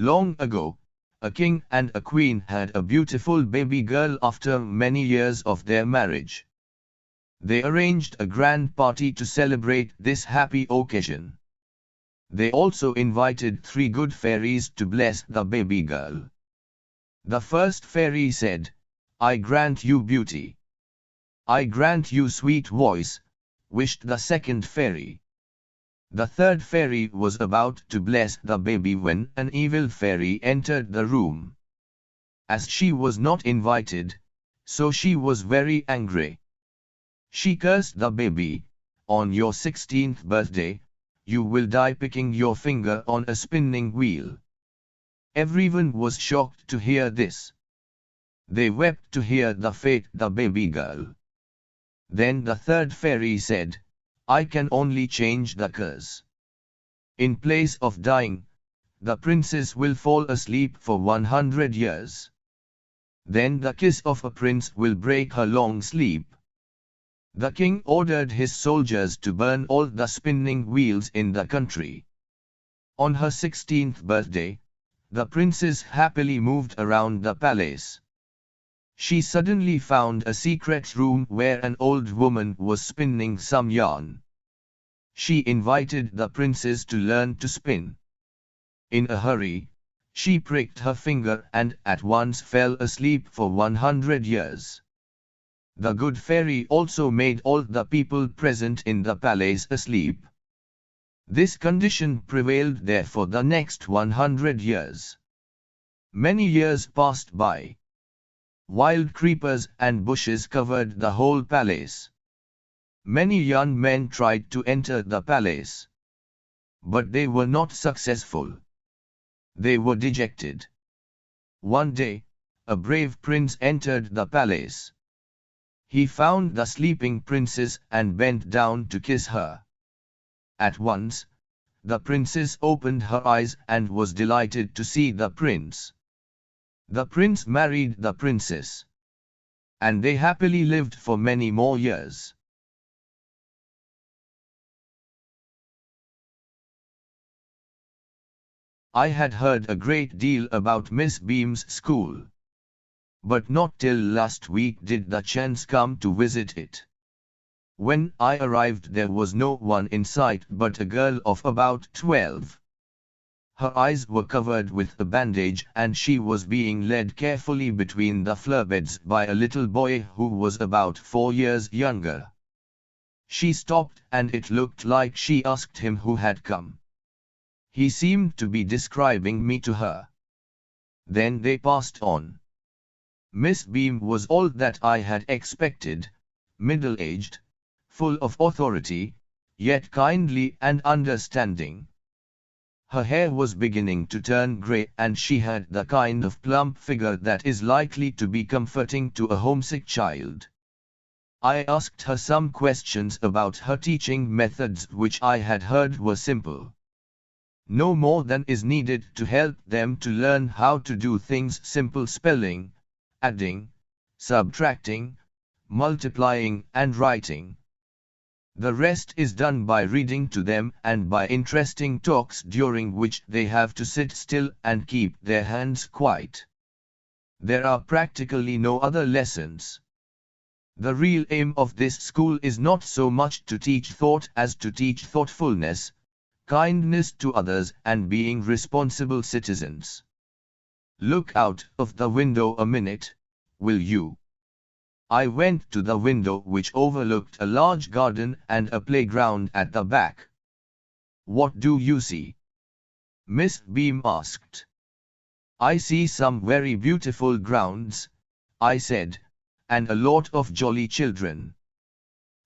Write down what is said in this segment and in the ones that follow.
Long ago, a king and a queen had a beautiful baby girl after many years of their marriage. They arranged a grand party to celebrate this happy occasion. They also invited 3 good fairies to bless the baby girl. The first fairy said, "I grant you beauty. I grant you sweet voice," wished the second fairy. The third fairy was about to bless the baby when an evil fairy entered the room. As she was not invited, so she was very angry. She cursed the baby, "On your 16th birthday, you will die picking your finger on a spinning wheel." Everyone was shocked to hear this. They wept to hear the fate the baby girl. Then the third fairy said, "I can only change the curse. In place of dying, the princess will fall asleep for 100 years. Then the kiss of a prince will break her long sleep." The king ordered his soldiers to burn all the spinning wheels in the country. On her 16th birthday, the princess happily moved around the palace. She suddenly found a secret room where an old woman was spinning some yarn. She invited the princess to learn to spin. In a hurry, she pricked her finger and at once fell asleep for 100 years. The good fairy also made all the people present in the palace asleep. This condition prevailed there for the next 100 years. Many years passed by. Wild creepers and bushes covered the whole palace. Many young men tried to enter the palace. But they were not successful. They were dejected. One day, a brave prince entered the palace. He found the sleeping princess and bent down to kiss her. At once, the princess opened her eyes and was delighted to see the prince. The prince married the princess. And they happily lived for many more years. I had heard a great deal about Miss Beam's school. But not till last week did the chance come to visit it. When I arrived there was no one in sight but a girl of about 12. Her eyes were covered with a bandage and she was being led carefully between the floor beds by a little boy who was about 4 years younger. She stopped and it looked like she asked him who had come. He seemed to be describing me to her. Then they passed on. Miss Beam was all that I had expected, middle-aged, full of authority, yet kindly and understanding. Her hair was beginning to turn grey and she had the kind of plump figure that is likely to be comforting to a homesick child. I asked her some questions about her teaching methods which I had heard were simple. No more than is needed to help them to learn how to do things: simple spelling, adding, subtracting, multiplying and writing. The rest is done by reading to them and by interesting talks during which they have to sit still and keep their hands quiet. There are practically no other lessons. The real aim of this school is not so much to teach thought as to teach thoughtfulness, kindness to others and being responsible citizens. Look out of the window a minute, will you? I went to the window which overlooked a large garden and a playground at the back. What do you see? Miss Beam asked. I see some very beautiful grounds, I said, and a lot of jolly children.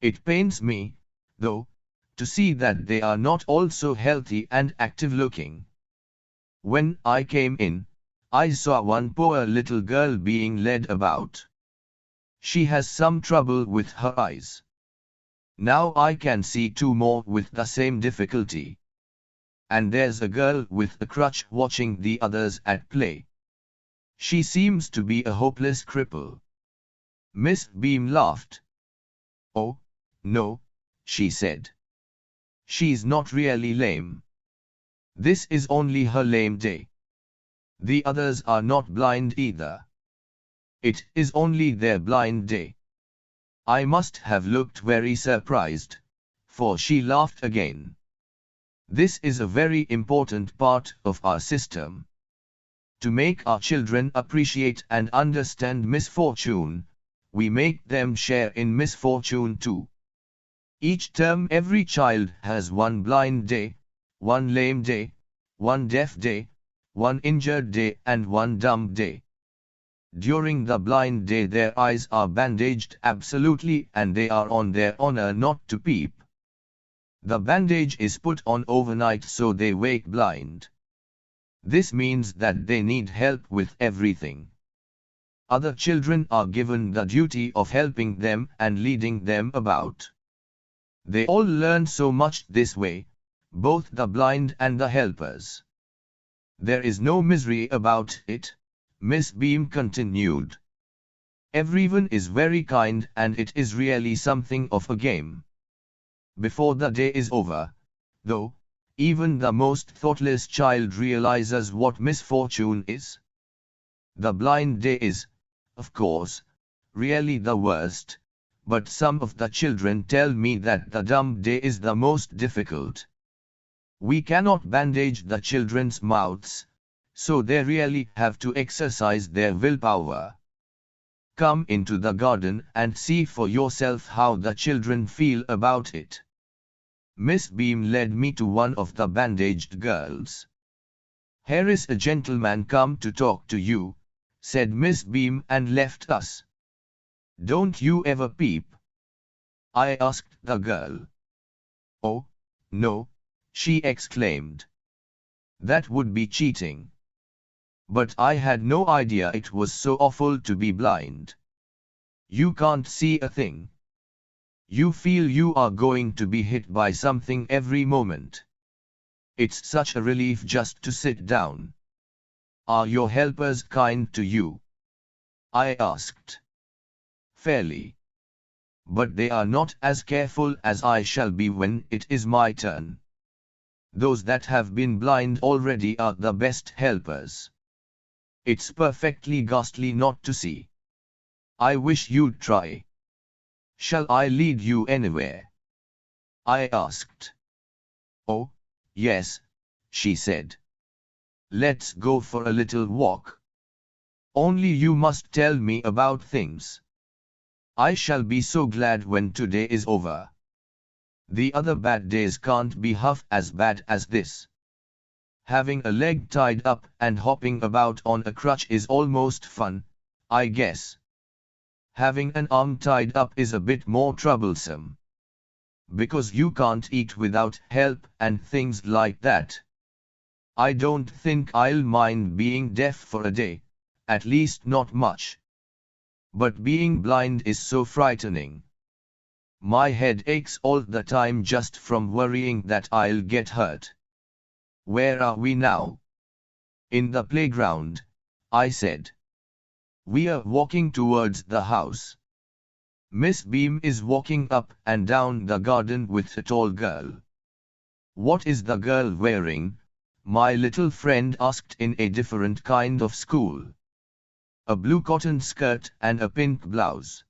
It pains me, though, to see that they are not all so healthy and active looking. When I came in, I saw one poor little girl being led about. She has some trouble with her eyes. Now I can see 2 more with the same difficulty. And there's a girl with a crutch watching the others at play. She seems to be a hopeless cripple. Miss Beam laughed. Oh, no, she said. She's not really lame. This is only her lame day. The others are not blind either. It is only their blind day. I must have looked very surprised, for she laughed again. This is a very important part of our system. To make our children appreciate and understand misfortune, we make them share in misfortune too. Each term every child has one blind day, one lame day, one deaf day, one injured day and one dumb day. During the blind day their eyes are bandaged absolutely and they are on their honor not to peep. The bandage is put on overnight so they wake blind. This means that they need help with everything. Other children are given the duty of helping them and leading them about. They all learn so much this way, both the blind and the helpers. There is no misery about it, Miss Beam continued. Everyone is very kind and it is really something of a game. Before the day is over, though, even the most thoughtless child realizes what misfortune is. The blind day is, of course, really the worst, but some of the children tell me that the dumb day is the most difficult. We cannot bandage the children's mouths, so they really have to exercise their willpower. Come into the garden and see for yourself how the children feel about it. Miss Beam led me to one of the bandaged girls. Here is a gentleman come to talk to you, said Miss Beam and left us. Don't you ever peep? I asked the girl. Oh, no, she exclaimed. That would be cheating. But I had no idea it was so awful to be blind. You can't see a thing. You feel you are going to be hit by something every moment. It's such a relief just to sit down. Are your helpers kind to you? I asked. Fairly. But they are not as careful as I shall be when it is my turn. Those that have been blind already are the best helpers. It's perfectly ghastly not to see. I wish you'd try. Shall I lead you anywhere? I asked. Oh, yes, she said. Let's go for a little walk. Only you must tell me about things. I shall be so glad when today is over. The other bad days can't be half as bad as this. Having a leg tied up and hopping about on a crutch is almost fun, I guess. Having an arm tied up is a bit more troublesome. Because you can't eat without help and things like that. I don't think I'll mind being deaf for a day, at least not much. But being blind is so frightening. My head aches all the time just from worrying that I'll get hurt. Where are we now? In the playground, I said. We are walking towards the house. Miss Beam is walking up and down the garden with a tall girl. What is the girl wearing? My little friend asked in a different kind of school. A blue cotton skirt and a pink blouse.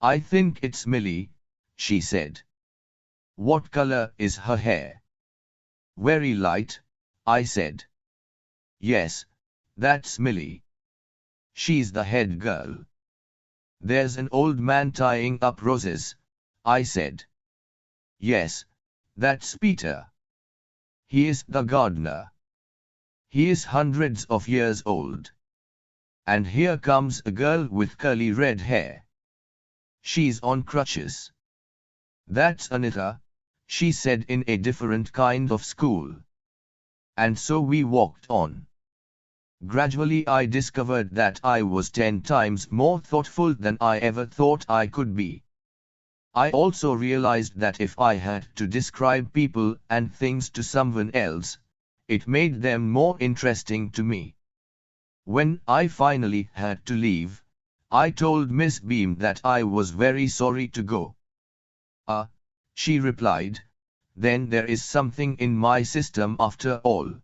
I think it's Millie, she said. What color is her hair? Very light, I said. Yes, that's Millie. She's the head girl. There's an old man tying up roses, I said. Yes, that's Peter. He is the gardener. He is hundreds of years old. And here comes a girl with curly red hair. She's on crutches. That's Anita, she said in a different kind of school. And so we walked on. Gradually I discovered that I was 10 times more thoughtful than I ever thought I could be. I also realized that if I had to describe people and things to someone else, it made them more interesting to me. When I finally had to leave, I told Miss Beam that I was very sorry to go. She replied, then there is something in my system after all.